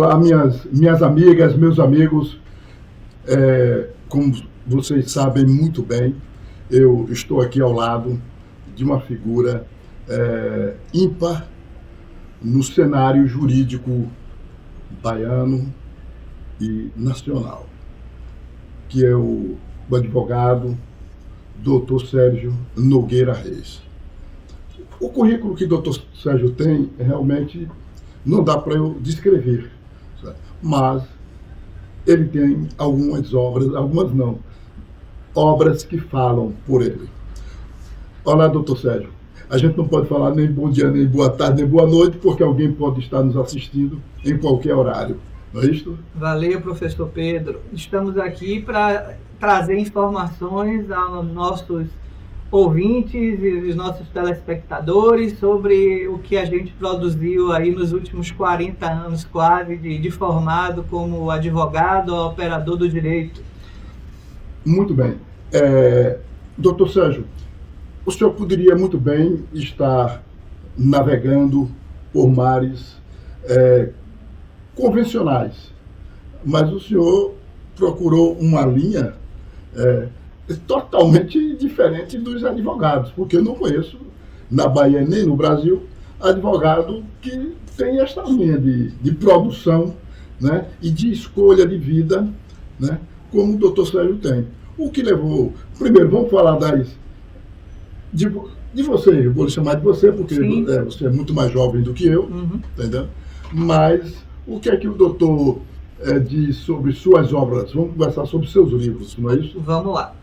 Olá, minhas amigas, meus amigos. Como vocês sabem muito bem, eu estou aqui ao lado de uma figura ímpar no cenário jurídico baiano e nacional, que é o advogado Dr. Sérgio Nogueira Reis. O currículo que o Dr. Sérgio tem, realmente, não dá para eu descrever, sabe? Mas ele tem algumas obras que falam por ele. Olá, doutor Sérgio. A gente não pode falar nem bom dia, nem boa tarde, nem boa noite, porque alguém pode estar nos assistindo em qualquer horário. Não é isso? Valeu, professor Pedro. Estamos aqui para trazer informações aos nossos ouvintes e os nossos telespectadores sobre o que a gente produziu aí nos últimos 40 anos quase de formado como advogado, operador do direito. Muito bem. Doutor Sérgio, o senhor poderia muito bem estar navegando por mares convencionais, mas o senhor procurou uma linha totalmente diferente dos advogados, porque eu não conheço na Bahia nem no Brasil advogado que tem esta linha de produção, né, e de escolha de vida, né, como o doutor Sérgio tem. O que levou... Primeiro, vamos falar de você, eu vou lhe chamar de você, porque você é muito mais jovem do que eu, entendeu? Mas o que é que o doutor diz sobre suas obras? Vamos conversar sobre seus livros, não é isso? Vamos lá.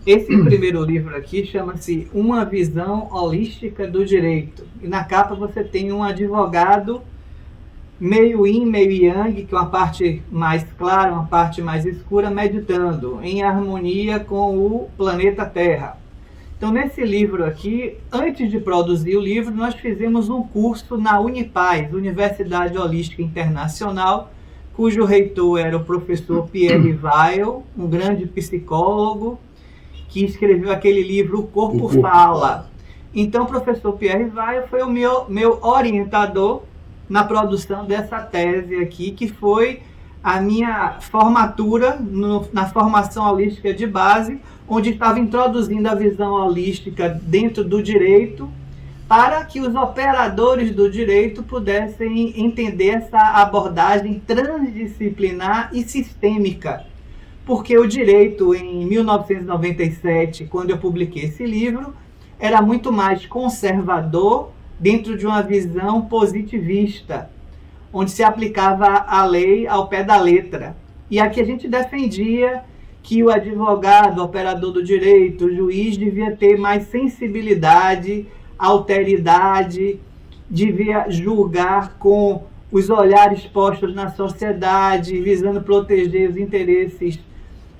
Esse primeiro livro aqui chama-se Uma Visão Holística do Direito. E na capa você tem um advogado meio yin, meio yang, que é uma parte mais clara, uma parte mais escura, meditando em harmonia com o planeta Terra. Então, nesse livro aqui, antes de produzir o livro, nós fizemos um curso na Unipaz, Universidade Holística Internacional, cujo reitor era o professor Pierre Weil, um grande psicólogo, que escreveu aquele livro O Corpo Fala. Então, o professor Pierre Weil foi o meu orientador na produção dessa tese aqui, que foi a minha formatura na formação holística de base, onde estava introduzindo a visão holística dentro do direito, para que os operadores do direito pudessem entender essa abordagem transdisciplinar e sistêmica. Porque o direito, em 1997, quando eu publiquei esse livro, era muito mais conservador dentro de uma visão positivista, onde se aplicava a lei ao pé da letra. E aqui a gente defendia que o advogado, o operador do direito, o juiz, devia ter mais sensibilidade, alteridade, devia julgar com os olhares postos na sociedade, visando proteger os interesses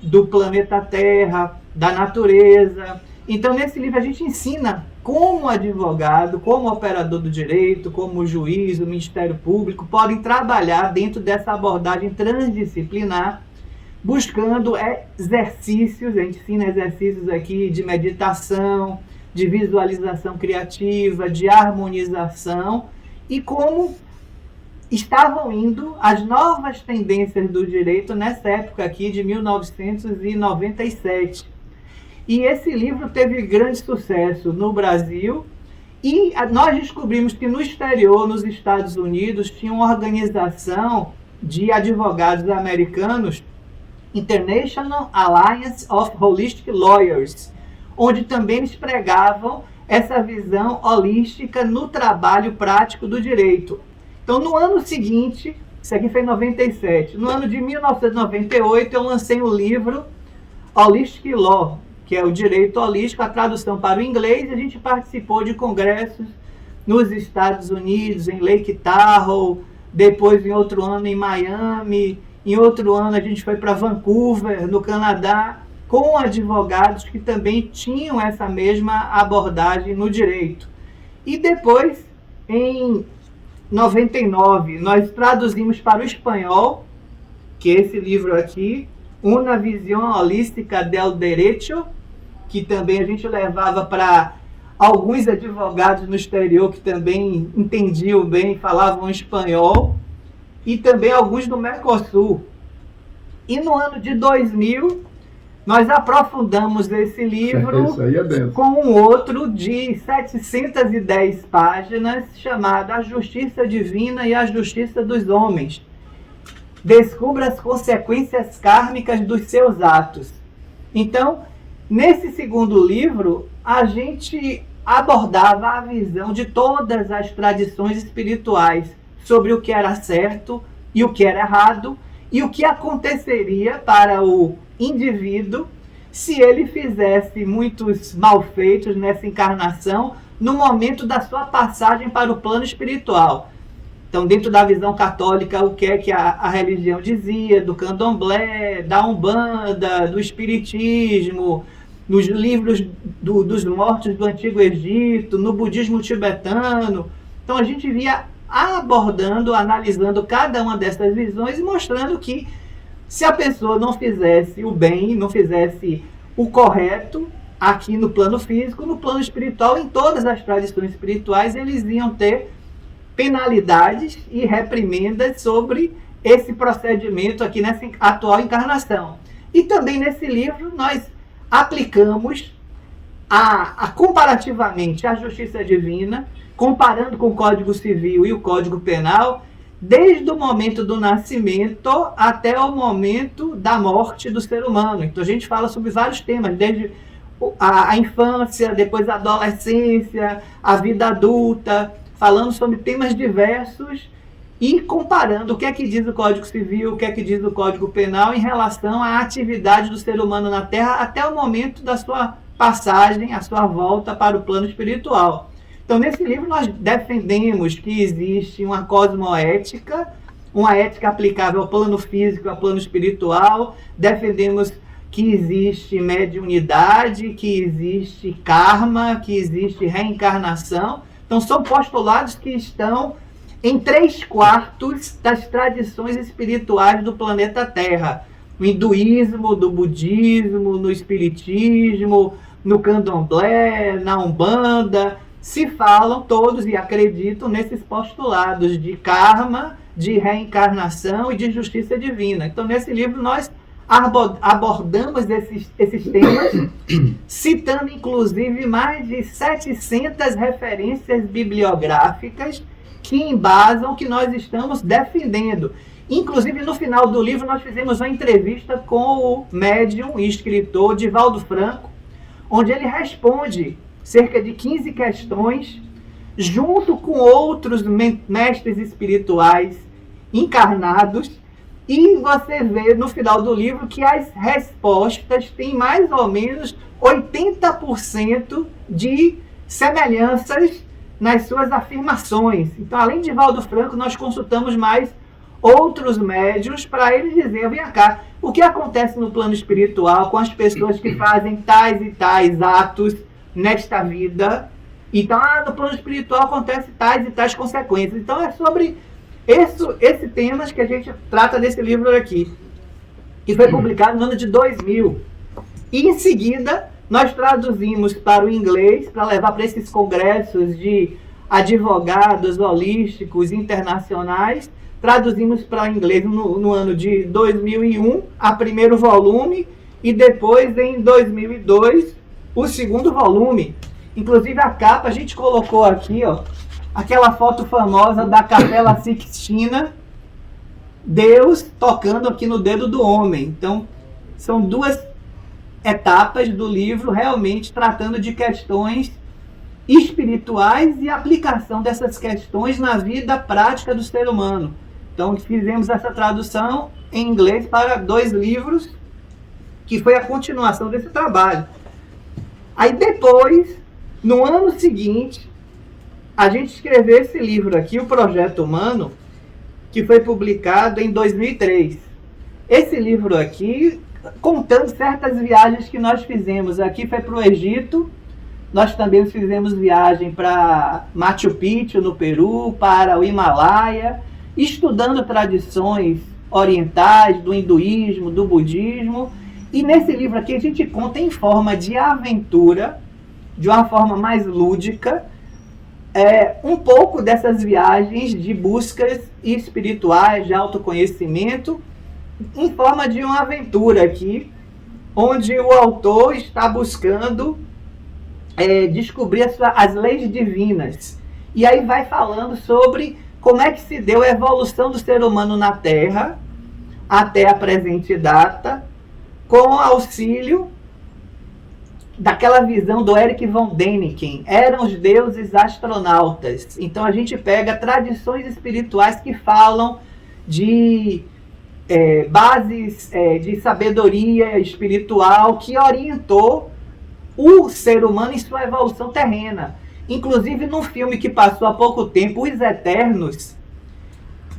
do planeta Terra, da natureza. Então, nesse livro, a gente ensina como advogado, como operador do direito, como juiz, o Ministério Público, podem trabalhar dentro dessa abordagem transdisciplinar, buscando exercícios, a gente ensina exercícios aqui de meditação, de visualização criativa, de harmonização, e como estavam indo as novas tendências do direito nessa época aqui de 1997. E esse livro teve grande sucesso no Brasil, e nós descobrimos que no exterior, nos Estados Unidos, tinha uma organização de advogados americanos, International Alliance of Holistic Lawyers, onde também eles pregavam essa visão holística no trabalho prático do direito. Então, no ano seguinte, isso aqui foi em 97, no ano de 1998, eu lancei o livro Holistic Law, que é o direito holístico, a tradução para o inglês, e a gente participou de congressos nos Estados Unidos, em Lake Tahoe, depois em outro ano em Miami, em outro ano a gente foi para Vancouver, no Canadá, com advogados que também tinham essa mesma abordagem no direito. E depois, em 99, nós traduzimos para o espanhol, que é esse livro aqui, Una Visión Holística del Derecho, que também a gente levava para alguns advogados no exterior que também entendiam bem, falavam espanhol. e também alguns do Mercosul. E no ano de 2000, nós aprofundamos esse livro com um outro de 710 páginas, chamado A Justiça Divina e a Justiça dos Homens. Descubra as consequências kármicas dos seus atos. Então, nesse segundo livro, a gente abordava a visão de todas as tradições espirituais sobre o que era certo e o que era errado, e o que aconteceria para o indivíduo se ele fizesse muitos malfeitos nessa encarnação no momento da sua passagem para o plano espiritual. Então, dentro da visão católica, o que é que a religião dizia, do candomblé, da umbanda, do espiritismo, nos livros dos mortos do Antigo Egito, no budismo tibetano. Então, a gente via abordando, analisando cada uma dessas visões e mostrando que se a pessoa não fizesse o bem, não fizesse o correto aqui no plano físico, no plano espiritual, em todas as tradições espirituais, eles iam ter penalidades e reprimendas sobre esse procedimento aqui nessa atual encarnação. E também nesse livro nós aplicamos comparativamente a justiça divina, comparando com o Código Civil e o Código Penal, desde o momento do nascimento até o momento da morte do ser humano. Então a gente fala sobre vários temas, desde a infância, depois a adolescência, a vida adulta, falando sobre temas diversos e comparando o que é que diz o Código Civil, o que é que diz o Código Penal em relação à atividade do ser humano na Terra até o momento da sua passagem, a sua volta para o plano espiritual. Então, nesse livro, nós defendemos que existe uma cosmoética, uma ética aplicável ao plano físico, ao plano espiritual. Defendemos que existe mediunidade, que existe karma, que existe reencarnação. Então, são postulados que estão em 3/4 das tradições espirituais do planeta Terra. No hinduísmo, do budismo, no espiritismo, no candomblé, na umbanda, se falam todos e acreditam nesses postulados de karma, de reencarnação e de justiça divina. Então, nesse livro, nós abordamos esses temas, citando, inclusive, mais de 700 referências bibliográficas que embasam o que nós estamos defendendo. Inclusive, no final do livro, nós fizemos uma entrevista com o médium e escritor Divaldo Franco, onde ele responde cerca de 15 questões, junto com outros mestres espirituais encarnados, e você vê no final do livro que as respostas têm mais ou menos 80% de semelhanças nas suas afirmações. Então, além de Divaldo Franco, nós consultamos mais outros médiuns para eles dizerem, vem cá, o que acontece no plano espiritual com as pessoas que fazem tais e tais atos nesta vida. Então, no plano espiritual acontece tais e tais consequências. Então, é sobre esse tema que a gente trata desse livro aqui, que foi publicado no ano de 2000. E, em seguida, nós traduzimos para o inglês, para levar para esses congressos de advogados holísticos internacionais. Traduzimos para o inglês no ano de 2001, a primeiro volume, e depois, em 2002, o segundo volume. Inclusive, a capa a gente colocou aqui, ó, aquela foto famosa da Capela Sixtina, Deus tocando aqui no dedo do homem. Então, são duas etapas do livro realmente tratando de questões espirituais e aplicação dessas questões na vida prática do ser humano. Então, fizemos essa tradução em inglês para 2 livros, que foi a continuação desse trabalho. Aí depois, no ano seguinte, a gente escreveu esse livro aqui, O Projeto Humano, que foi publicado em 2003. Esse livro aqui, contando certas viagens que nós fizemos. Aqui foi para o Egito, nós também fizemos viagem para Machu Picchu, no Peru, para o Himalaia, estudando tradições orientais, do hinduísmo, do budismo. E nesse livro aqui a gente conta em forma de aventura, de uma forma mais lúdica, um pouco dessas viagens de buscas espirituais, de autoconhecimento, em forma de uma aventura aqui, onde o autor está buscando descobrir as leis divinas. E aí vai falando sobre como é que se deu a evolução do ser humano na Terra até a presente data, com auxílio daquela visão do Erich von Däniken. Eram os deuses astronautas. Então a gente pega tradições espirituais que falam de bases de sabedoria espiritual que orientou o ser humano em sua evolução terrena. Inclusive, num filme que passou há pouco tempo, Os Eternos,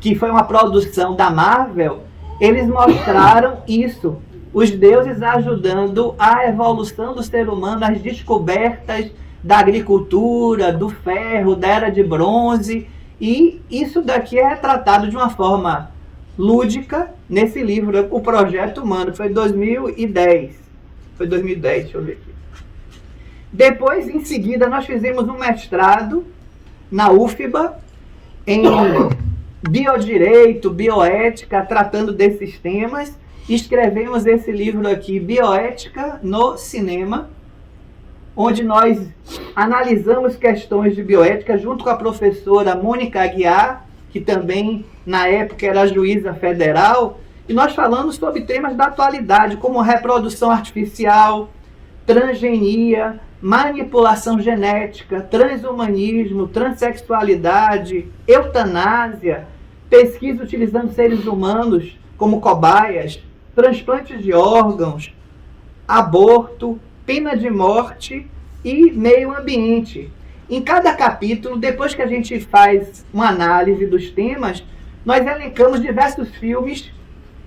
que foi uma produção da Marvel, eles mostraram isso. Os deuses ajudando a evolução do ser humano, as descobertas da agricultura, do ferro, da Era de Bronze. E isso daqui é tratado de uma forma lúdica nesse livro, O Projeto Humano. Foi 2010. Foi 2010, deixa eu ver aqui. Depois, em seguida, nós fizemos um mestrado na UFBA em biodireito, bioética, tratando desses temas. Escrevemos esse livro aqui, Bioética no Cinema, onde nós analisamos questões de bioética junto com a professora Mônica Aguiar, que também, na época, era juíza federal, e nós falamos sobre temas da atualidade, como reprodução artificial, transgenia, manipulação genética, transhumanismo, transexualidade, eutanásia, pesquisa utilizando seres humanos como cobaias, transplantes de órgãos, aborto, pena de morte e meio ambiente. Em cada capítulo, depois que a gente faz uma análise dos temas, nós elencamos diversos filmes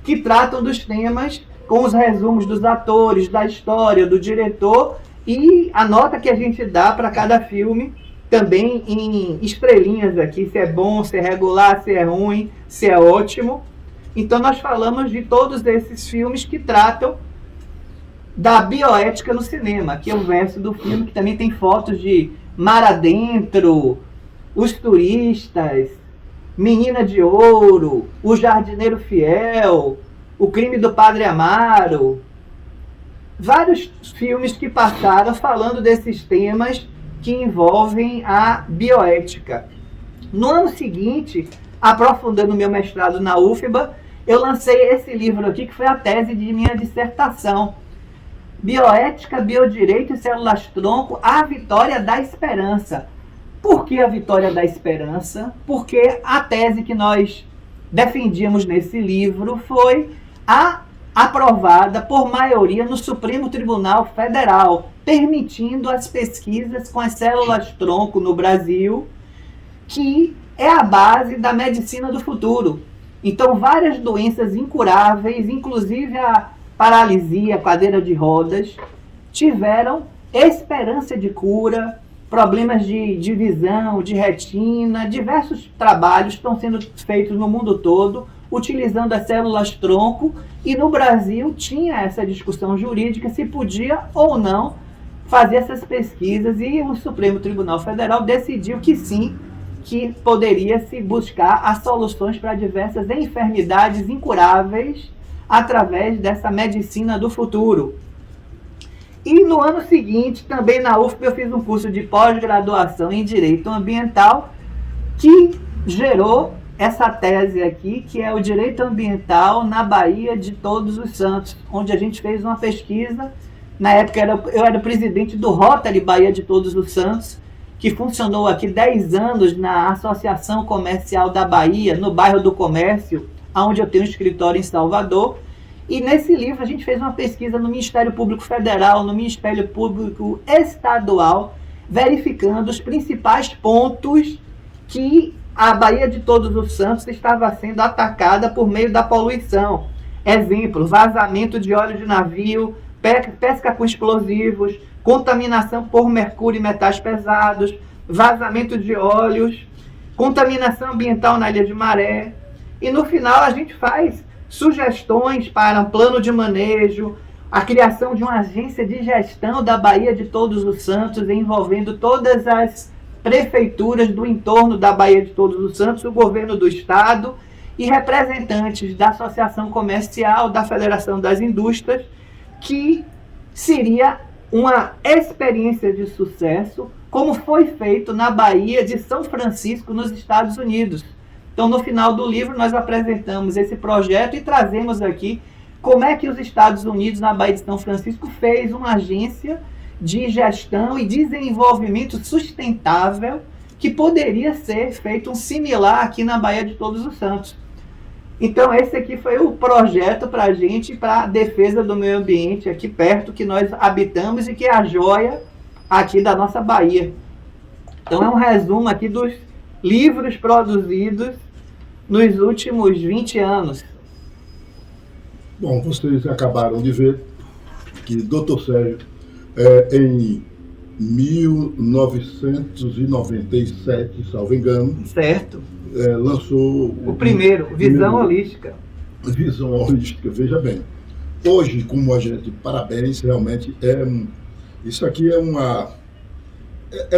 que tratam dos temas, com os resumos dos atores, da história, do diretor, e a nota que a gente dá para cada filme, também em estrelinhas aqui, se é bom, se é regular, se é ruim, se é ótimo. Então nós falamos de todos esses filmes que tratam da bioética no cinema, que é o verso do filme, que também tem fotos de Mar Adentro, Os Turistas, Menina de Ouro, O Jardineiro Fiel, O Crime do Padre Amaro. Vários filmes que passaram falando desses temas que envolvem a bioética. No ano seguinte, aprofundando meu mestrado na UFBA, eu lancei esse livro aqui, que foi a tese de minha dissertação. Bioética, Biodireito e Células-Tronco, a vitória da esperança. Por que a vitória da esperança? Porque a tese que nós defendíamos nesse livro foi aprovada por maioria no Supremo Tribunal Federal, permitindo as pesquisas com as células-tronco no Brasil, que é a base da medicina do futuro. Então, várias doenças incuráveis, inclusive a paralisia, cadeira de rodas, tiveram esperança de cura, problemas de visão, de retina, diversos trabalhos estão sendo feitos no mundo todo, utilizando as células-tronco, e no Brasil tinha essa discussão jurídica se podia ou não fazer essas pesquisas, e o Supremo Tribunal Federal decidiu que sim, que poderia se buscar as soluções para diversas enfermidades incuráveis através dessa medicina do futuro. E no ano seguinte, também na UFPA, eu fiz um curso de pós-graduação em Direito Ambiental, que gerou essa tese aqui, que é o Direito Ambiental na Baía de Todos os Santos, onde a gente fez uma pesquisa. Na época eu era presidente do Rotary Baía de Todos os Santos, que funcionou aqui 10 anos na Associação Comercial da Bahia, no bairro do Comércio, onde eu tenho um escritório em Salvador. E nesse livro a gente fez uma pesquisa no Ministério Público Federal, no Ministério Público Estadual, verificando os principais pontos que a Baía de Todos os Santos estava sendo atacada por meio da poluição. Exemplo, vazamento de óleo de navio, pesca com explosivos, contaminação por mercúrio e metais pesados, vazamento de óleos, contaminação ambiental na Ilha de Maré. E no final a gente faz sugestões para um plano de manejo, a criação de uma agência de gestão da Baía de Todos os Santos, envolvendo todas as prefeituras do entorno da Baía de Todos os Santos, o governo do estado e representantes da Associação Comercial, da Federação das Indústrias, que seria uma experiência de sucesso, como foi feito na Baía de São Francisco, nos Estados Unidos. Então, no final do livro, nós apresentamos esse projeto e trazemos aqui como é que os Estados Unidos, na Baía de São Francisco, fez uma agência de gestão e desenvolvimento sustentável que poderia ser feito um similar aqui na Baía de Todos os Santos. Então, esse aqui foi o projeto para a gente, para a defesa do meio ambiente aqui perto, que nós habitamos e que é a joia aqui da nossa Bahia. Então, é um resumo aqui dos livros produzidos nos últimos 20 anos. Bom, vocês acabaram de ver que Dr. Sérgio, em 1997, salvo engano, certo, lançou o primeiro, Visão Holística. Visão Holística, veja bem. Hoje, como a gente, parabéns, realmente isso aqui é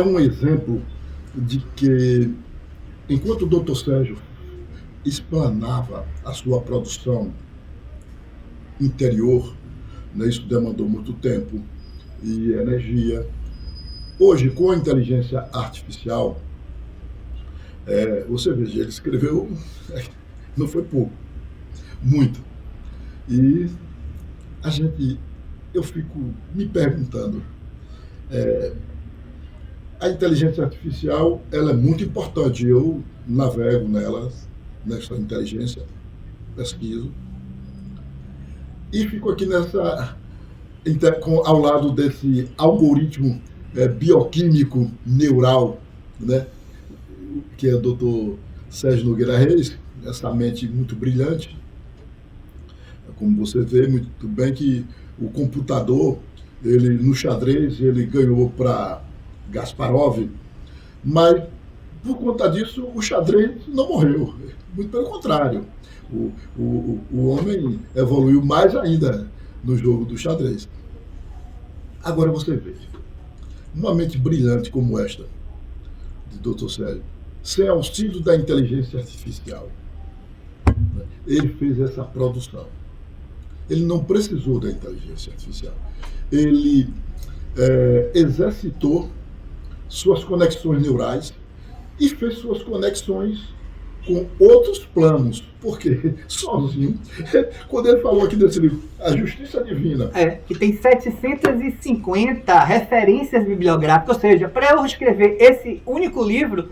um exemplo de que, enquanto o Dr. Sérgio explanava a sua produção interior, né, isso demandou muito tempo e energia. Hoje, com a inteligência artificial, você veja, ele escreveu, não foi pouco, muito. E eu fico me perguntando, a inteligência artificial, ela é muito importante, eu navego nessa inteligência, pesquiso, e fico aqui ao lado desse algoritmo bioquímico neural, né, que é o Dr. Sérgio Nogueira Reis, essa mente muito brilhante. Como você vê muito bem que o computador, no xadrez, ele ganhou para Kasparov, mas por conta disso o xadrez não morreu, muito pelo contrário. O homem evoluiu mais ainda no jogo do xadrez. Agora você vê, uma mente brilhante como esta, de Dr. Sérgio, sem auxílio da inteligência artificial, né, ele fez essa produção. Ele não precisou da inteligência artificial. Ele exercitou suas conexões neurais e fez suas conexões com outros planos, porque sozinho, quando ele falou aqui desse livro, A Justiça Divina... que tem 750 referências bibliográficas, ou seja, para eu escrever esse único livro,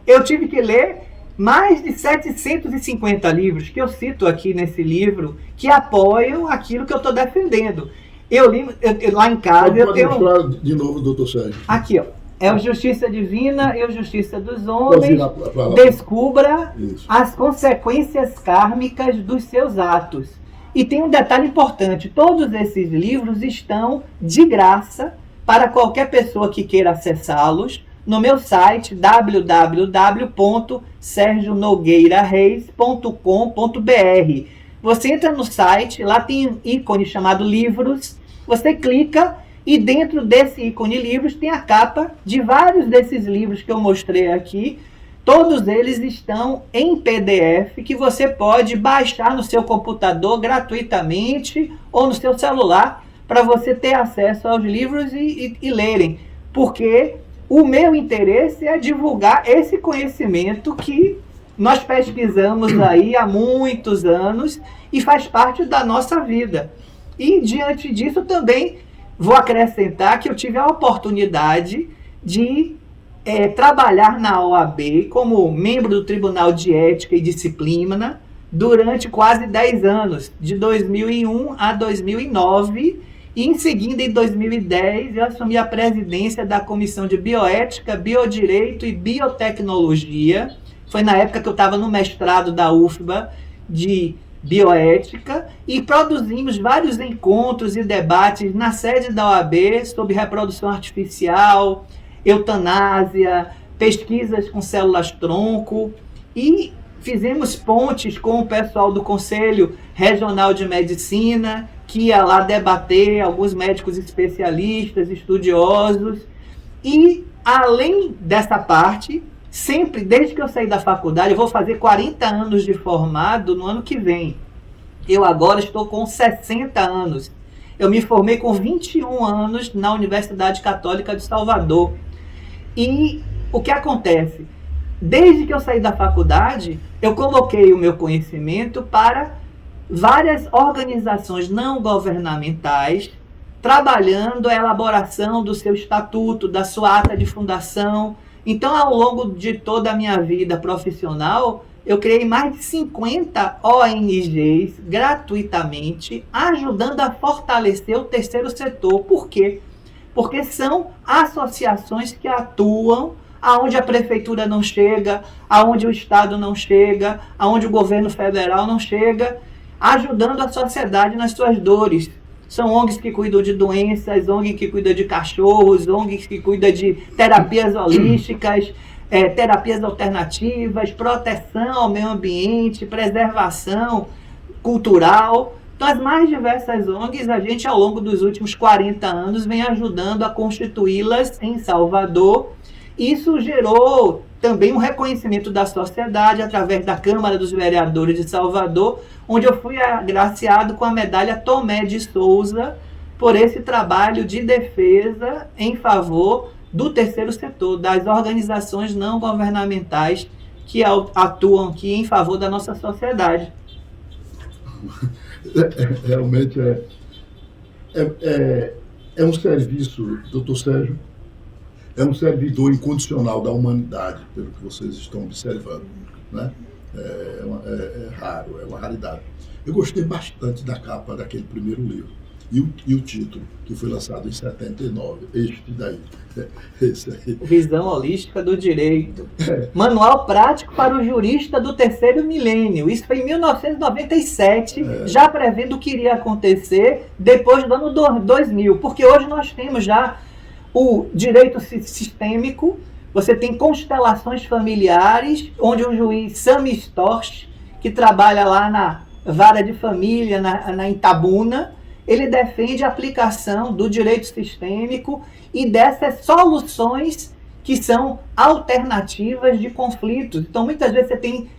eu tive que ler mais de 750 livros, que eu cito aqui nesse livro, que apoiam aquilo que eu estou defendendo. Eu li, lá em casa... Pode mostrar de novo, doutor Sérgio. Aqui, ó. É o Justiça Divina e o Justiça dos Homens. Descubra as consequências kármicas dos seus atos. E tem um detalhe importante: todos esses livros estão de graça para qualquer pessoa que queira acessá-los no meu site www.sergionogueirareis.com.br. Você entra no site, lá tem um ícone chamado Livros, você clica e dentro desse ícone Livros tem a capa de vários desses livros que eu mostrei aqui. Todos eles estão em PDF que você pode baixar no seu computador gratuitamente ou no seu celular para você ter acesso aos livros e lerem. Porque o meu interesse é divulgar esse conhecimento que nós pesquisamos aí há muitos anos e faz parte da nossa vida. E diante disso também vou acrescentar que eu tive a oportunidade de trabalhar na OAB como membro do Tribunal de Ética e Disciplina durante quase 10 anos, de 2001 a 2009, e em seguida, em 2010, eu assumi a presidência da Comissão de Bioética, Biodireito e Biotecnologia. Foi na época que eu estava no mestrado da UFBA de Bioética, e produzimos vários encontros e debates na sede da OAB sobre reprodução artificial, eutanásia, pesquisas com células-tronco, e fizemos pontes com o pessoal do Conselho Regional de Medicina, que ia lá debater, alguns médicos especialistas, estudiosos, E, além dessa parte, sempre, desde que eu saí da faculdade, eu vou fazer 40 anos de formado no ano que vem. Eu agora estou com 60 anos. Eu me formei com 21 anos na Universidade Católica de Salvador. E o que acontece? Desde que eu saí da faculdade, eu coloquei o meu conhecimento para várias organizações não governamentais, trabalhando a elaboração do seu estatuto, da sua ata de fundação. Então, ao longo de toda a minha vida profissional, eu criei mais de 50 ONGs gratuitamente, ajudando a fortalecer o terceiro setor. Por quê? Porque são associações que atuam aonde a prefeitura não chega, aonde o Estado não chega, aonde o governo federal não chega, ajudando a sociedade nas suas dores. São ONGs que cuidam de doenças, ONGs que cuidam de cachorros, ONGs que cuidam de terapias holísticas, terapias alternativas, proteção ao meio ambiente, preservação cultural. Então, as mais diversas ONGs, a gente, ao longo dos últimos 40 anos, vem ajudando a constituí-las em Salvador. Isso gerou também um reconhecimento da sociedade através da Câmara dos Vereadores de Salvador, onde eu fui agraciado com a medalha Tomé de Souza por esse trabalho de defesa em favor do terceiro setor, das organizações não governamentais que atuam aqui em favor da nossa sociedade. Realmente é um serviço, doutor Sérgio, é um servidor incondicional da humanidade, pelo que vocês estão observando, né? É raro, é uma raridade. Eu gostei bastante da capa daquele primeiro livro e o título, que foi lançado em 79, este daí. Esse aí. Visão Holística do Direito. Manual Prático para o Jurista do Terceiro Milênio. Isso foi em 1997, já prevendo o que iria acontecer depois do ano 2000, porque hoje nós temos já o direito sistêmico. Você tem constelações familiares, onde o juiz Sami Storch, que trabalha lá na vara de família, na Itabuna, ele defende a aplicação do direito sistêmico e dessas soluções que são alternativas de conflitos. Então, muitas vezes você tem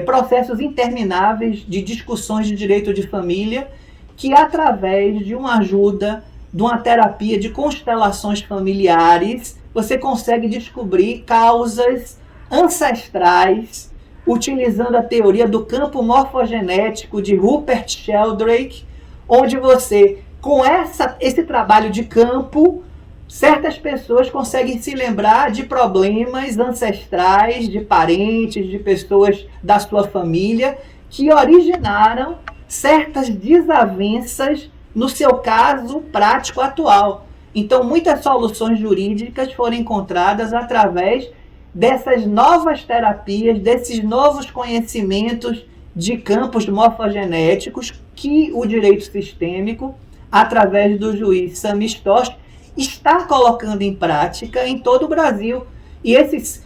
processos intermináveis de discussões de direito de família que, através de uma ajuda, de uma terapia de constelações familiares, você consegue descobrir causas ancestrais, utilizando a teoria do campo morfogenético de Rupert Sheldrake, onde você, com esse trabalho de campo, certas pessoas conseguem se lembrar de problemas ancestrais, de parentes, de pessoas da sua família, que originaram certas desavenças no seu caso prático atual. Então, muitas soluções jurídicas foram encontradas através dessas novas terapias, desses novos conhecimentos de campos morfogenéticos que o direito sistêmico, através do juiz Sami Storch, está colocando em prática em todo o Brasil. E esses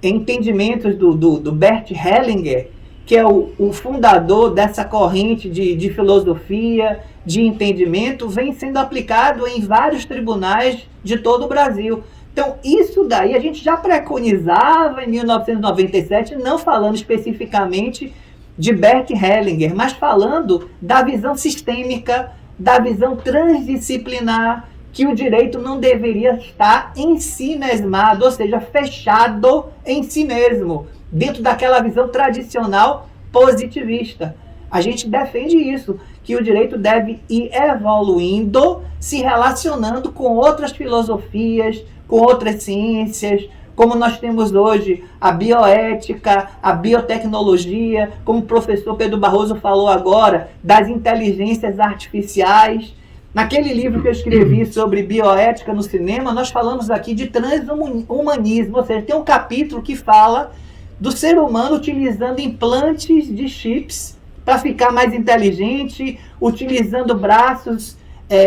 entendimentos do Bert Hellinger, que é o fundador dessa corrente de filosofia, de entendimento, vem sendo aplicado em vários tribunais de todo o Brasil. Então, isso daí a gente já preconizava em 1997, não falando especificamente de Bert Hellinger, mas falando da visão sistêmica, da visão transdisciplinar, que o direito não deveria estar em si mesmado, ou seja, fechado em si mesmo, dentro daquela visão tradicional positivista. A gente defende isso, que o direito deve ir evoluindo, se relacionando com outras filosofias, com outras ciências, como nós temos hoje a bioética, a biotecnologia, como o professor Pedro Barroso falou agora, das inteligências artificiais. Naquele livro que eu escrevi sobre bioética no cinema, nós falamos aqui de transhumanismo, ou seja, tem um capítulo que fala do ser humano utilizando implantes de chips para ficar mais inteligente, utilizando braços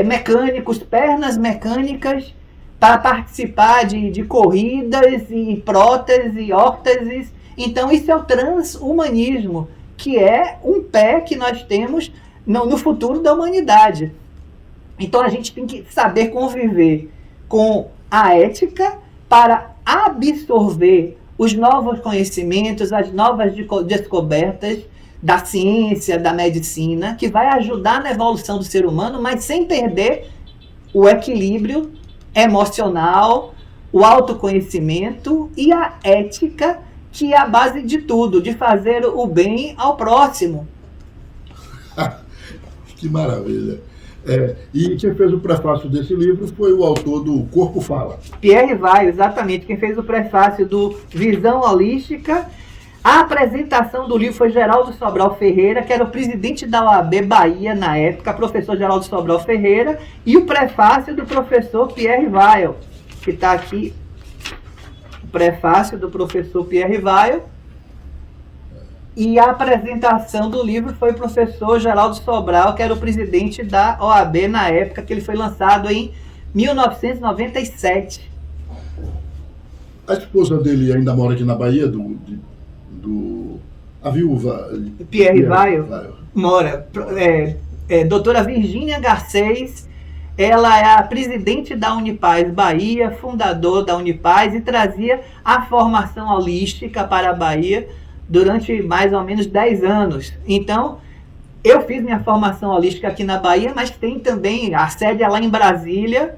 mecânicos, pernas mecânicas, para participar de corridas e próteses e órteses. Então, isso é o transhumanismo, que é um pé que nós temos no futuro da humanidade. Então, a gente tem que saber conviver com a ética para absorver os novos conhecimentos, as novas descobertas da ciência, da medicina, que vai ajudar na evolução do ser humano, mas sem perder o equilíbrio emocional, o autoconhecimento e a ética, que é a base de tudo, de fazer o bem ao próximo. Que maravilha. E quem fez o prefácio desse livro foi o autor do Corpo Fala. Pierre Weil, exatamente, quem fez o prefácio do Visão Holística. A apresentação do livro foi Geraldo Sobral Ferreira, que era o presidente da OAB Bahia na época, professor Geraldo Sobral Ferreira, e o prefácio do professor Pierre Weil, que está aqui, o prefácio do professor Pierre Weil. E a apresentação do livro foi o professor Geraldo Sobral, que era o presidente da OAB na época, que ele foi lançado em 1997. A esposa dele ainda mora aqui na Bahia, a viúva... Pierre Weil mora. Doutora Virgínia Garcês, ela é a presidente da Unipaz Bahia, fundador da Unipaz, e trazia a formação holística para a Bahia durante mais ou menos 10 anos. Então, eu fiz minha formação holística aqui na Bahia, mas tem também, a sede é lá em Brasília,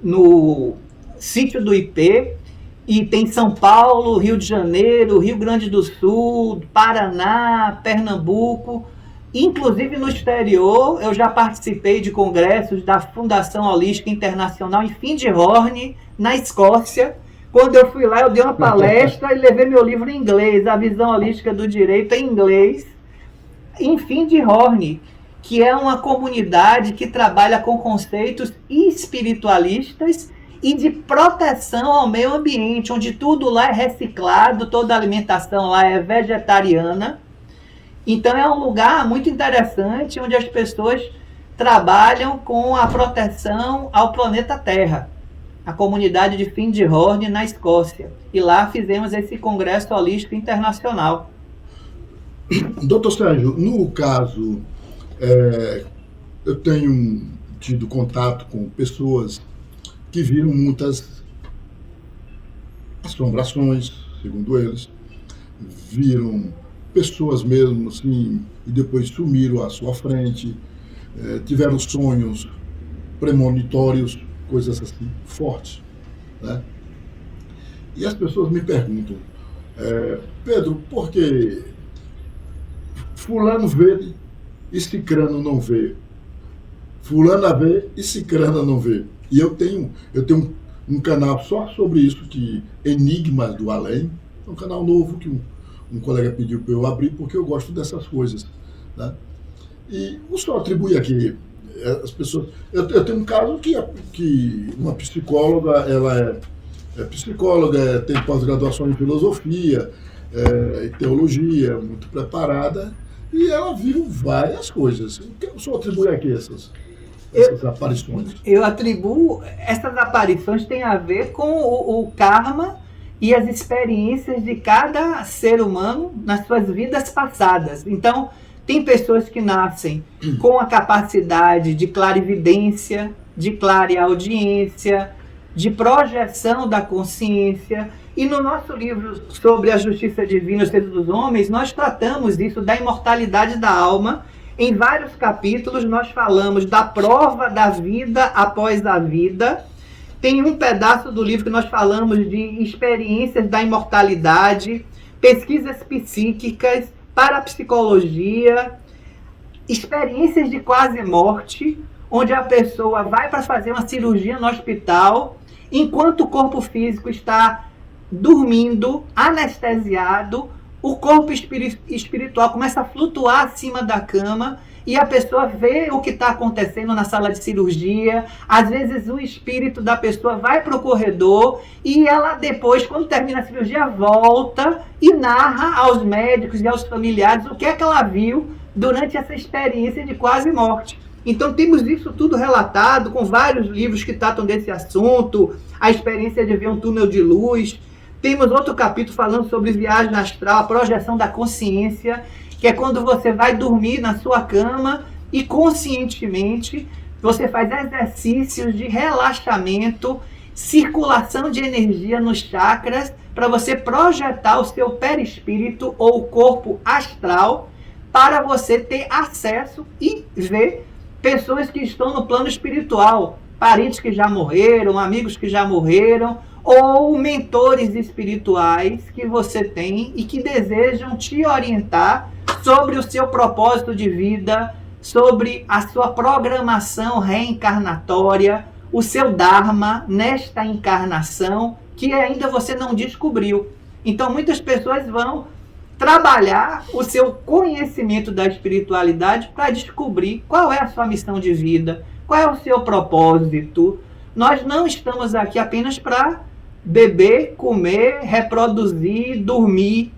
no Sítio do IP, e tem São Paulo, Rio de Janeiro, Rio Grande do Sul, Paraná, Pernambuco. Inclusive no exterior, eu já participei de congressos da Fundação Holística Internacional em Findhorn, na Escócia. Quando eu fui lá, eu dei uma palestra e levei meu livro em inglês, A Visão Holística do Direito em inglês, em Findhorn, que é uma comunidade que trabalha com conceitos espiritualistas e de proteção ao meio ambiente, onde tudo lá é reciclado, toda a alimentação lá é vegetariana. Então é um lugar muito interessante, onde as pessoas trabalham com a proteção ao planeta Terra. A comunidade de Findhorn, na Escócia. E lá fizemos esse Congresso Holístico Internacional. Doutor Sérgio, no caso, eu tenho tido contato com pessoas que viram muitas assombrações, segundo eles, viram pessoas mesmo assim, e depois sumiram à sua frente, tiveram sonhos premonitórios, coisas assim, fortes, né? E as pessoas me perguntam, Pedro, por que fulano vê e cicrano não vê? Fulana vê e cicrana não vê. E eu tenho um canal só sobre isso, que Enigmas do Além, é um canal novo que um colega pediu para eu abrir, porque eu gosto dessas coisas, né? E o senhor atribui aqui as pessoas... Eu tenho um caso que uma psicóloga, ela é psicóloga, tem pós-graduação em filosofia, em teologia, muito preparada, e ela viu várias coisas. O que o senhor atribui aqui essas aparições? Eu atribuo... Essas aparições têm a ver com o karma e as experiências de cada ser humano nas suas vidas passadas. Então, tem pessoas que nascem com a capacidade de clarividência, de clareaudiência, de projeção da consciência. E no nosso livro sobre a justiça divina e os segredos dos homens, nós tratamos isso da imortalidade da alma. Em vários capítulos nós falamos da prova da vida após a vida. Tem um pedaço do livro que nós falamos de experiências da imortalidade, pesquisas psíquicas, parapsicologia, experiências de quase morte, onde a pessoa vai para fazer uma cirurgia no hospital, enquanto o corpo físico está dormindo, anestesiado, o corpo espiritual começa a flutuar acima da cama e a pessoa vê o que está acontecendo na sala de cirurgia. Às vezes o espírito da pessoa vai para o corredor e ela depois, quando termina a cirurgia, volta e narra aos médicos e aos familiares o que é que ela viu durante essa experiência de quase morte. Então temos isso tudo relatado com vários livros que tratam desse assunto, a experiência de ver um túnel de luz. Temos outro capítulo falando sobre viagem astral, a projeção da consciência, que é quando você vai dormir na sua cama e conscientemente você faz exercícios de relaxamento circulação de energia nos chakras para você projetar o seu perispírito ou corpo astral para você ter acesso e ver pessoas que estão no plano espiritual, parentes que já morreram, amigos que já morreram, ou mentores espirituais que você tem e que desejam te orientar sobre o seu propósito de vida, sobre a sua programação reencarnatória, o seu Dharma nesta encarnação que ainda você não descobriu. Então muitas pessoas vão trabalhar o seu conhecimento da espiritualidade para descobrir qual é a sua missão de vida, qual é o seu propósito. Nós não estamos aqui apenas para beber, comer, reproduzir, dormir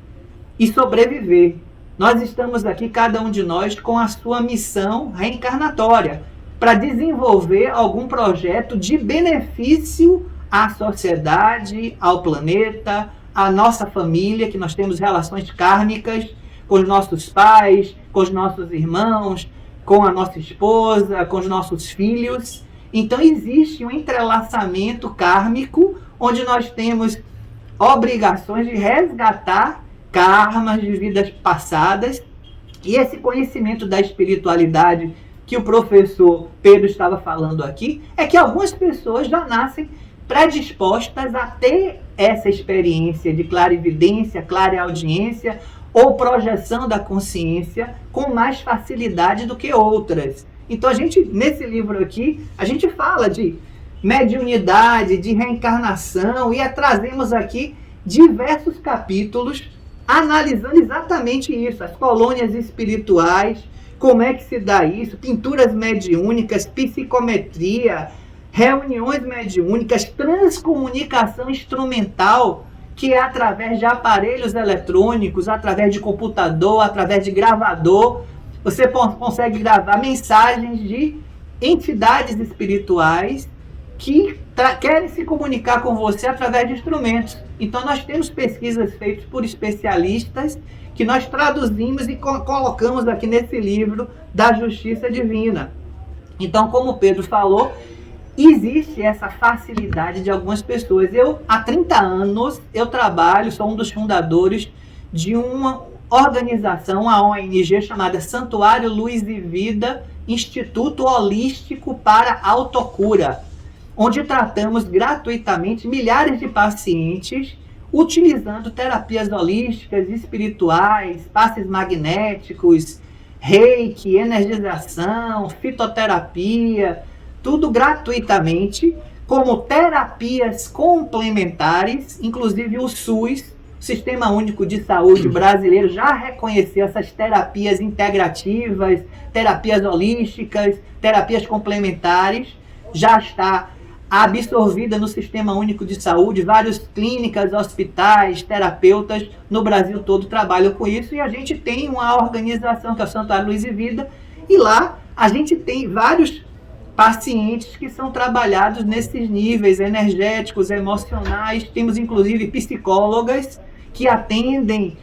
e sobreviver. Nós estamos aqui, cada um de nós, com a sua missão reencarnatória, para desenvolver algum projeto de benefício à sociedade, ao planeta, à nossa família, que nós temos relações kármicas com os nossos pais, com os nossos irmãos, com a nossa esposa, com os nossos filhos. Então existe um entrelaçamento kármico onde nós temos obrigações de resgatar karmas de vidas passadas. E esse conhecimento da espiritualidade que o professor Pedro estava falando aqui, é que algumas pessoas já nascem predispostas a ter essa experiência de clarividência, clareaudiência ou projeção da consciência com mais facilidade do que outras. Então a gente, nesse livro aqui, a gente fala de mediunidade, de reencarnação, e trazemos aqui diversos capítulos analisando exatamente isso, as colônias espirituais, como é que se dá isso, pinturas mediúnicas, psicometria, reuniões mediúnicas, transcomunicação instrumental, que é através de aparelhos eletrônicos, através de computador, através de gravador. Você consegue gravar mensagens de entidades espirituais que querem se comunicar com você através de instrumentos. Então nós temos pesquisas feitas por especialistas que nós traduzimos e colocamos aqui nesse livro da Justiça Divina. Então, como o Pedro falou, existe essa facilidade de algumas pessoas. Eu, há 30 anos, eu trabalho, sou um dos fundadores de uma organização, uma ONG chamada Santuário Luz e Vida, Instituto Holístico para Autocura, onde tratamos gratuitamente milhares de pacientes utilizando terapias holísticas, espirituais, passes magnéticos, reiki, energização, fitoterapia, tudo gratuitamente, como terapias complementares. Inclusive o SUS, Sistema Único de Saúde brasileiro, já reconheceu essas terapias integrativas, terapias holísticas, terapias complementares, já está absorvida no Sistema Único de Saúde. Várias clínicas, hospitais, terapeutas no Brasil todo trabalham com isso, e a gente tem uma organização que é o Santuário Luz e Vida, e lá a gente tem vários pacientes que são trabalhados nesses níveis energéticos, emocionais. Temos inclusive psicólogas que atendem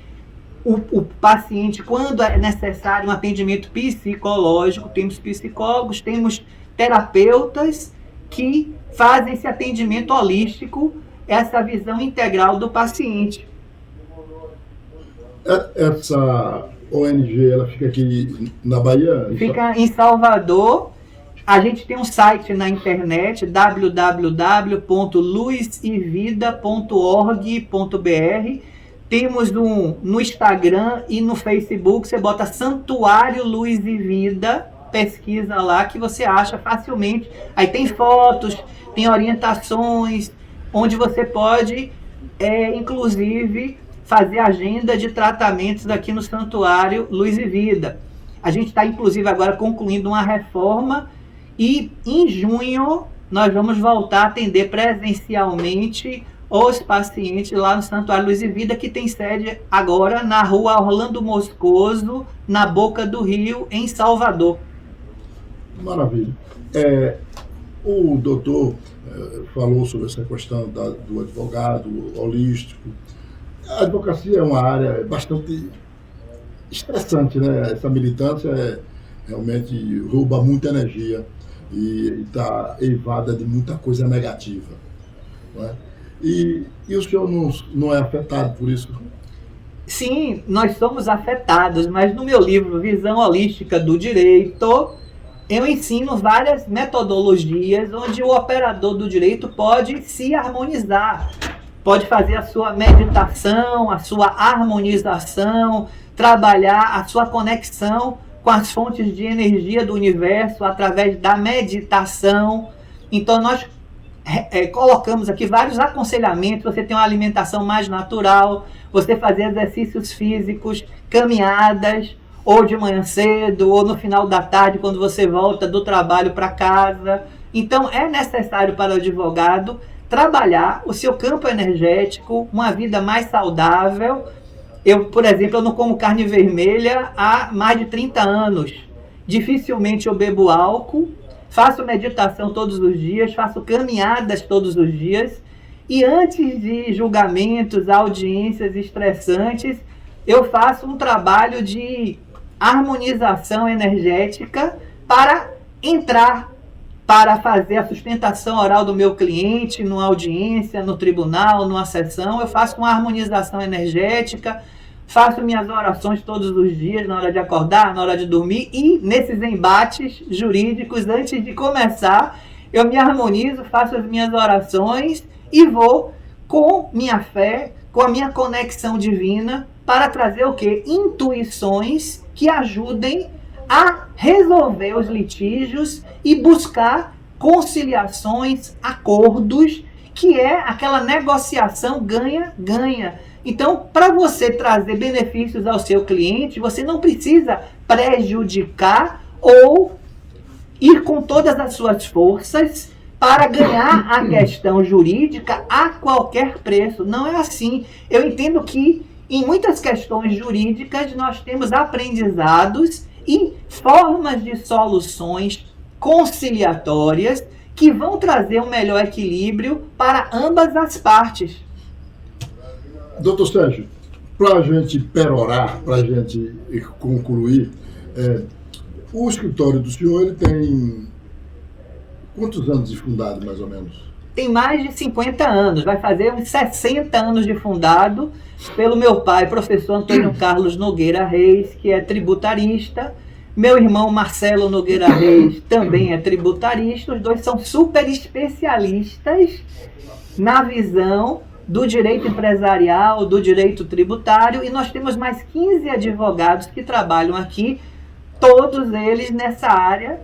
o paciente quando é necessário um atendimento psicológico. Temos psicólogos, temos terapeutas que fazem esse atendimento holístico, essa visão integral do paciente. Essa ONG, ela fica aqui na Bahia? Fica em Salvador. A gente tem um site na internet, www.luzevida.org.br. Temos no Instagram e no Facebook, você bota Santuário Luz e Vida, pesquisa lá que você acha facilmente. Aí tem fotos, tem orientações, onde você pode, inclusive, fazer agenda de tratamentos aqui no Santuário Luz e Vida. A gente está, inclusive, agora concluindo uma reforma, e em junho nós vamos voltar a atender presencialmente os pacientes lá no Santuário Luz e Vida, que tem sede agora na rua Orlando Moscoso, na Boca do Rio, em Salvador. Maravilha. O doutor falou sobre essa questão do advogado holístico. A advocacia é uma área bastante estressante, né? Essa militância realmente rouba muita energia e está eivada de muita coisa negativa. Não é? E o senhor não é afetado por isso? Sim, nós somos afetados, mas no meu livro Visão Holística do Direito, eu ensino várias metodologias onde o operador do direito pode se harmonizar, pode fazer a sua meditação, a sua harmonização, trabalhar a sua conexão com as fontes de energia do universo através da meditação. Então nós colocamos aqui vários aconselhamentos. Você tem uma alimentação mais natural, você fazer exercícios físicos, caminhadas, ou de manhã cedo, ou no final da tarde, quando você volta do trabalho para casa. Então é necessário para o advogado trabalhar o seu campo energético, uma vida mais saudável. Eu, por exemplo, eu não como carne vermelha há mais de 30 anos. Dificilmente eu bebo álcool, faço meditação todos os dias, faço caminhadas todos os dias. E antes de julgamentos, audiências estressantes, eu faço um trabalho de harmonização energética para entrar, para fazer a sustentação oral do meu cliente, numa audiência, no tribunal, numa sessão. Eu faço uma harmonização energética, faço minhas orações todos os dias, na hora de acordar, na hora de dormir, e nesses embates jurídicos, antes de começar, eu me harmonizo, faço as minhas orações e vou com minha fé, com a minha conexão divina, para trazer o quê? Intuições que ajudem a resolver os litígios e buscar conciliações, acordos, que é aquela negociação ganha-ganha. Então, para você trazer benefícios ao seu cliente, você não precisa prejudicar ou ir com todas as suas forças para ganhar a questão jurídica a qualquer preço. Não é assim. Eu entendo que em muitas questões jurídicas nós temos aprendizados e formas de soluções conciliatórias que vão trazer um melhor equilíbrio para ambas as partes. Doutor Sérgio, para a gente perorar, para a gente concluir, o escritório do senhor ele tem quantos anos de fundado, mais ou menos? Tem mais de 50 anos, vai fazer uns 60 anos de fundado pelo meu pai, professor Antônio Carlos Nogueira Reis, que é tributarista. Meu irmão Marcelo Nogueira Reis também é tributarista. Os dois são super especialistas na visão do direito empresarial, do direito tributário, e nós temos mais 15 advogados que trabalham aqui, todos eles nessa área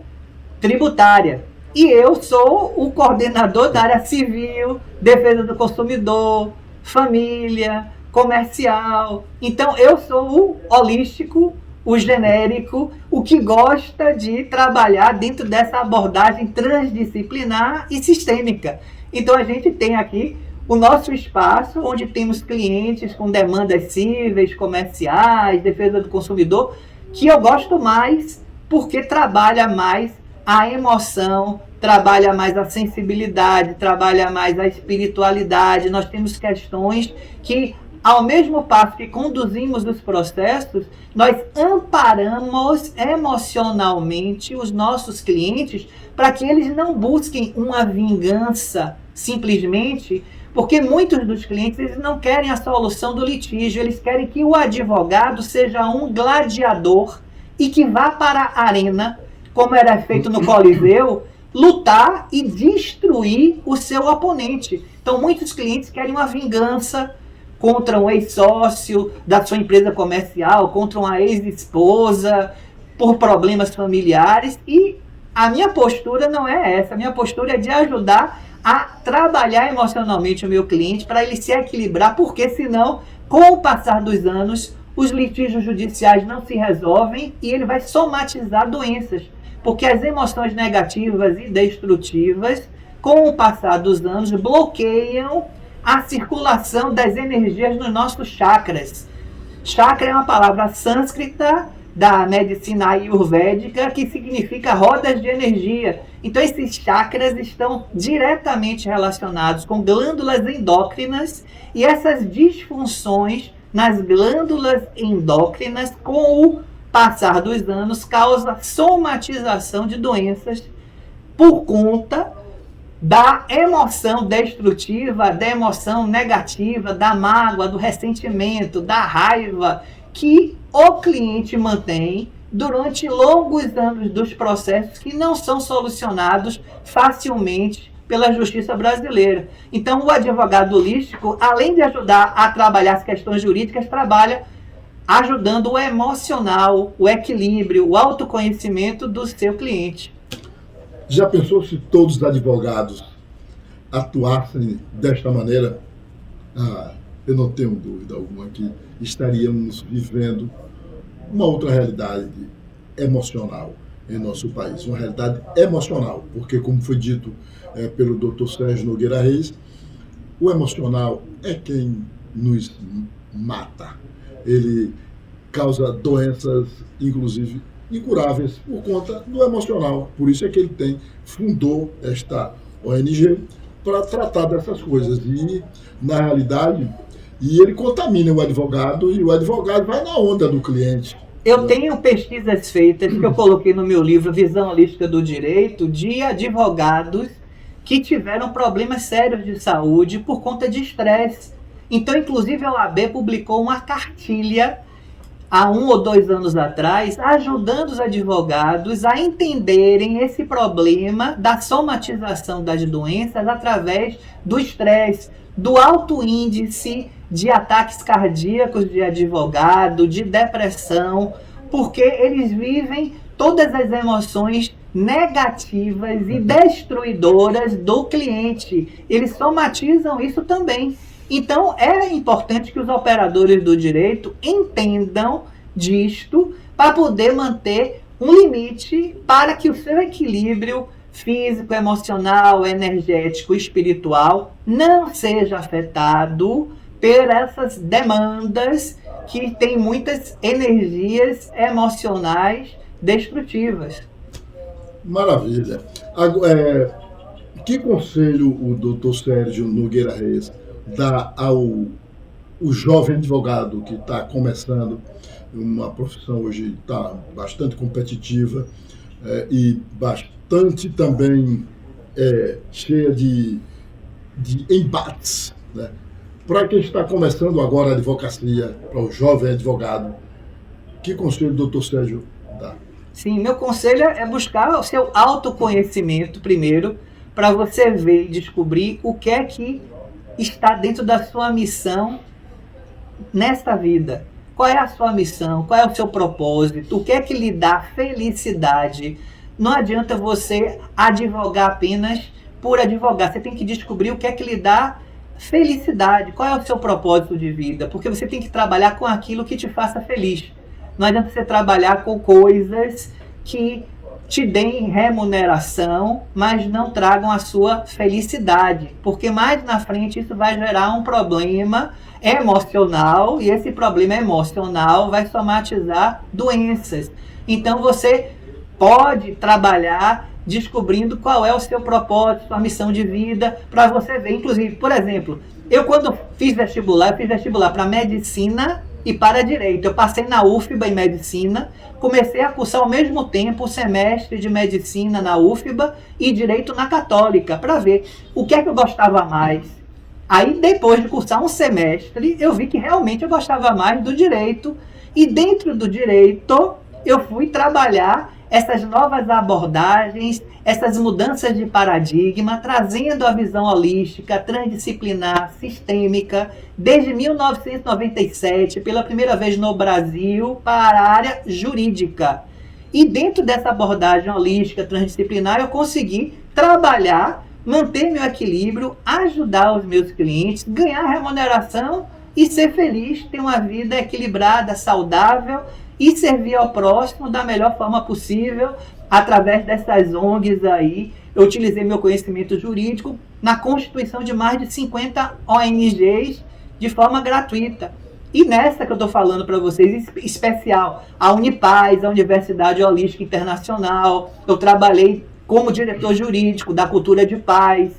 tributária. E eu sou o coordenador da área civil, defesa do consumidor, família, comercial. Então eu sou o holístico, o genérico, o que gosta de trabalhar dentro dessa abordagem transdisciplinar e sistêmica. Então a gente tem aqui o nosso espaço, onde temos clientes com demandas cíveis, comerciais, defesa do consumidor, que eu gosto mais porque trabalha mais a emoção, trabalha mais a sensibilidade, trabalha mais a espiritualidade. Nós temos questões que, ao mesmo passo que conduzimos os processos, nós amparamos emocionalmente os nossos clientes para que eles não busquem uma vingança simplesmente, porque muitos dos clientes eles não querem a solução do litígio, eles querem que o advogado seja um gladiador e que vá para a arena, como era feito no Coliseu, lutar e destruir o seu oponente. Então muitos clientes querem uma vingança contra um ex-sócio da sua empresa comercial, contra uma ex-esposa, por problemas familiares, e a minha postura não é essa. A minha postura é de ajudar a trabalhar emocionalmente o meu cliente para ele se equilibrar, porque senão, com o passar dos anos, os litígios judiciais não se resolvem e ele vai somatizar doenças, porque as emoções negativas e destrutivas, com o passar dos anos, bloqueiam a circulação das energias nos nossos chakras. Chakra é uma palavra sânscrita da medicina ayurvédica que significa rodas de energia. Então esses chakras estão diretamente relacionados com glândulas endócrinas, e essas disfunções nas glândulas endócrinas, com o passar dos anos, causa somatização de doenças por conta da emoção destrutiva, da emoção negativa, da mágoa, do ressentimento, da raiva que o cliente mantém durante longos anos dos processos que não são solucionados facilmente pela justiça brasileira. Então, o advogado holístico, além de ajudar a trabalhar as questões jurídicas, trabalha ajudando o emocional, o equilíbrio, o autoconhecimento do seu cliente. Já pensou se todos os advogados atuassem desta maneira? Eu não tenho dúvida alguma que estaríamos vivendo uma outra realidade emocional em nosso país, uma realidade emocional, porque, como foi dito pelo Dr. Sérgio Nogueira Reis, o emocional é quem nos mata. Ele causa doenças, inclusive incuráveis, por conta do emocional. Por isso é que ele fundou esta ONG para tratar dessas coisas. E, na realidade, ele contamina o advogado e o advogado vai na onda do cliente. Eu tenho pesquisas feitas que eu coloquei no meu livro Visão Holística do Direito de advogados que tiveram problemas sérios de saúde por conta de estresse. Então, inclusive, a OAB publicou uma cartilha há 1 ou 2 anos atrás, ajudando os advogados a entenderem esse problema da somatização das doenças através do estresse, do alto índice de ataques cardíacos de advogado, de depressão, porque eles vivem todas as emoções negativas e destruidoras do cliente. Eles somatizam isso também. Então, é importante que os operadores do direito entendam disto para poder manter um limite para que o seu equilíbrio físico, emocional, energético e espiritual não seja afetado por essas demandas que têm muitas energias emocionais destrutivas. Maravilha. Que conselho o Dr. Sérgio Nogueira Reis dá ao jovem advogado que está começando uma profissão hoje está bastante competitiva e bastante também cheia de embates, né? Para quem está começando agora a advocacia, para o jovem advogado, que conselho o Dr. Sérgio dá? Sim, meu conselho é buscar o seu autoconhecimento primeiro, para você ver e descobrir o que é que está dentro da sua missão nesta vida. Qual é a sua missão? Qual é o seu propósito? O que é que lhe dá felicidade? Não adianta você advogar apenas por advogar. Você tem que descobrir o que é que lhe dá felicidade. Qual é o seu propósito de vida? Porque você tem que trabalhar com aquilo que te faça feliz. Não adianta você trabalhar com coisas que te deem remuneração, mas não tragam a sua felicidade. Porque mais na frente isso vai gerar um problema emocional, e esse problema emocional vai somatizar doenças. Então você pode trabalhar descobrindo qual é o seu propósito, a missão de vida, para você ver. Inclusive, por exemplo, eu quando fiz vestibular para medicina e para direito. Eu passei na UFBA em medicina, comecei a cursar ao mesmo tempo o semestre de medicina na UFBA e direito na Católica, para ver o que é que eu gostava mais. Aí, depois de cursar um semestre, eu vi que realmente eu gostava mais do direito, e dentro do direito eu fui trabalhar essas novas abordagens, essas mudanças de paradigma, trazendo a visão holística, transdisciplinar, sistêmica, desde 1997, pela primeira vez no Brasil, para a área jurídica. E dentro dessa abordagem holística, transdisciplinar, eu consegui trabalhar, manter meu equilíbrio, ajudar os meus clientes, ganhar remuneração e ser feliz, ter uma vida equilibrada, saudável, e servir ao próximo da melhor forma possível, através dessas ONGs aí. Eu utilizei meu conhecimento jurídico na constituição de mais de 50 ONGs de forma gratuita. E nessa que eu estou falando para vocês, especial, a Unipaz, a Universidade Holística Internacional, eu trabalhei como diretor jurídico da Cultura de Paz,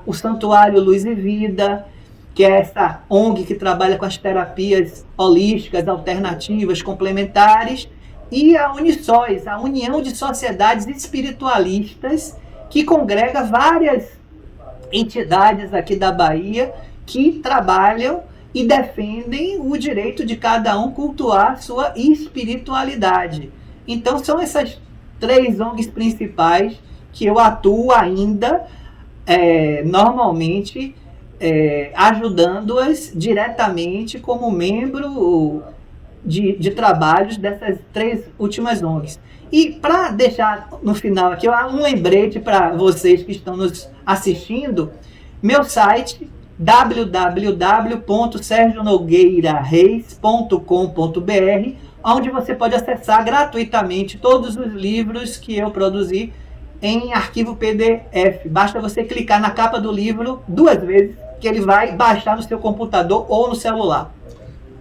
o Santuário Luz e Vida, que é essa ONG que trabalha com as terapias holísticas, alternativas, complementares, e a Unisóis, a União de Sociedades Espiritualistas, que congrega várias entidades aqui da Bahia que trabalham e defendem o direito de cada um cultuar sua espiritualidade. Então são essas 3 ONGs principais que eu atuo ainda, normalmente, ajudando-as diretamente como membro de trabalhos dessas 3 últimas ONGs. E para deixar no final aqui um lembrete para vocês que estão nos assistindo, meu site www.sergionogueirareis.com.br, onde você pode acessar gratuitamente todos os livros que eu produzi em arquivo PDF. Basta você clicar na capa do livro 2 vezes, que ele vai baixar no seu computador ou no celular.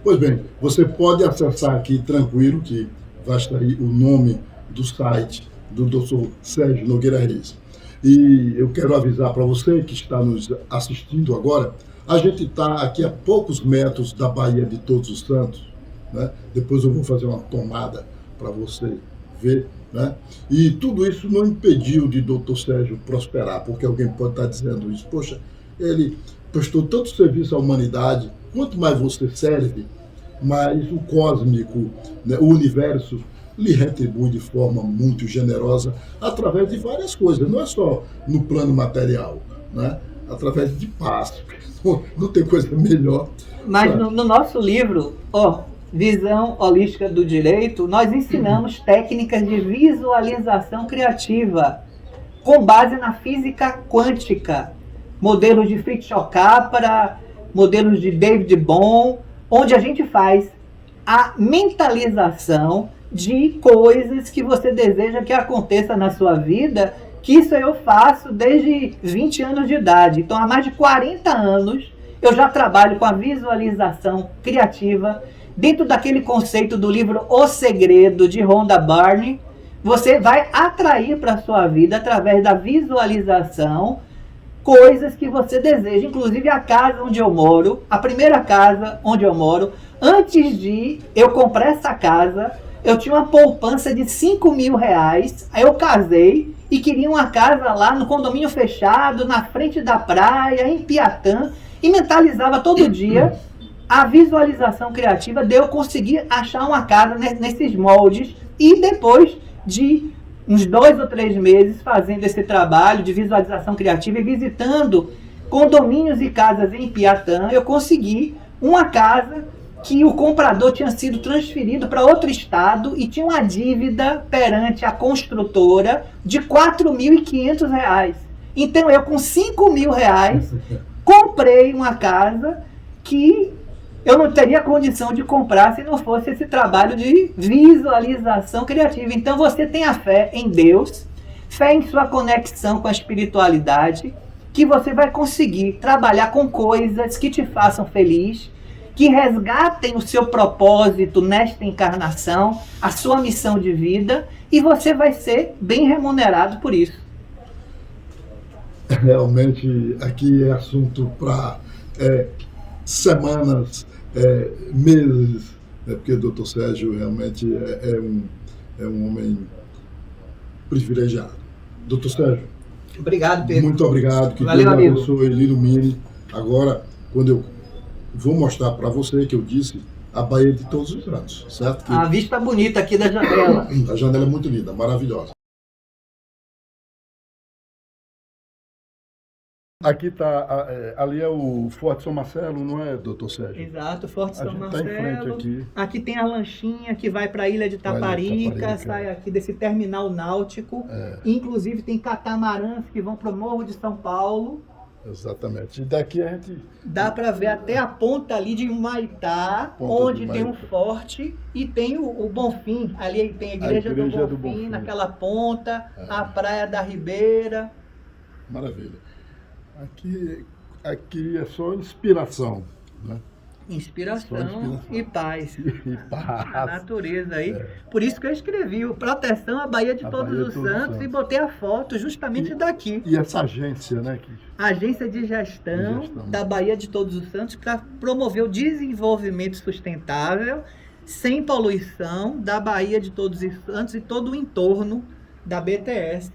Pois bem, você pode acessar aqui tranquilo, que vai estar aí o nome do site do Dr. Sérgio Nogueira Reis. E eu quero avisar para você que está nos assistindo agora, a gente está aqui a poucos metros da Baía de Todos os Santos, né? Depois eu vou fazer uma tomada para você ver, né? E tudo isso não impediu de Dr. Sérgio prosperar, porque alguém pode estar dizendo isso, poxa, ele prestou tanto serviço à humanidade, quanto mais você serve, mais o cósmico, né, o universo, lhe retribui de forma muito generosa, através de várias coisas, não é só no plano material, né? Através de paz. Não tem coisa melhor. Mas no nosso livro, Visão Holística do Direito, nós ensinamos técnicas de visualização criativa, com base na física quântica, modelos de Fritjof Capra, modelos de David Bohm, onde a gente faz a mentalização de coisas que você deseja que aconteça na sua vida, que isso eu faço desde 20 anos de idade. Então, há mais de 40 anos, eu já trabalho com a visualização criativa, dentro daquele conceito do livro O Segredo, de Rhonda Byrne. Você vai atrair para a sua vida, através da visualização, coisas que você deseja, inclusive a casa onde eu moro, a primeira casa onde eu moro. Antes de eu comprar essa casa, eu tinha uma poupança de R$5.000, aí eu casei e queria uma casa lá no condomínio fechado, na frente da praia, em Piatã, e mentalizava todo dia. A visualização criativa de eu conseguir achar uma casa nesses moldes, e depois de uns 2 ou 3 meses fazendo esse trabalho de visualização criativa e visitando condomínios e casas em Piatã, eu consegui uma casa que o comprador tinha sido transferido para outro estado e tinha uma dívida perante a construtora de R$4.500. Então eu, com R$5.000, comprei uma casa que eu não teria condição de comprar se não fosse esse trabalho de visualização criativa. Então você tem a fé em Deus, fé em sua conexão com a espiritualidade, que você vai conseguir trabalhar com coisas que te façam feliz, que resgatem o seu propósito nesta encarnação, a sua missão de vida, e você vai ser bem remunerado por isso. Realmente, aqui é assunto para semanas, meses, porque o Dr. Sérgio realmente é um homem privilegiado. Dr. Sérgio, obrigado, Pedro. Muito obrigado, que Valeu, Deus amigo. abençoe e lhe ilumine. Agora, quando eu vou mostrar para você, que eu disse, a Baía de Todos os Santos, certo? A vista bonita aqui da janela. A janela é muito linda, maravilhosa. Aqui está, ali é o Forte São Marcelo, não é, doutor Sérgio? Exato, Forte São Marcelo. Tá em frente aqui. Aqui tem a lanchinha que vai para a Ilha de Taparica, sai aqui desse terminal náutico. Inclusive tem catamarãs que vão para o Morro de São Paulo. Exatamente. E daqui a gente... Dá para ver até a ponta ali de Humaitá, onde tem um forte, e tem o Bonfim. Ali tem a igreja do Bonfim, naquela ponta, a Praia da Ribeira. Maravilha. Aqui é só inspiração, né? Inspiração e paz. E paz. A natureza aí. Por isso que eu escrevi o Proteção à Baía de Todos os Santos e botei a foto justamente daqui. E essa agência, né? Agência de gestão da Baía de Todos os Santos, para promover o desenvolvimento sustentável, sem poluição, da Baía de Todos os Santos e todo o entorno da BTS.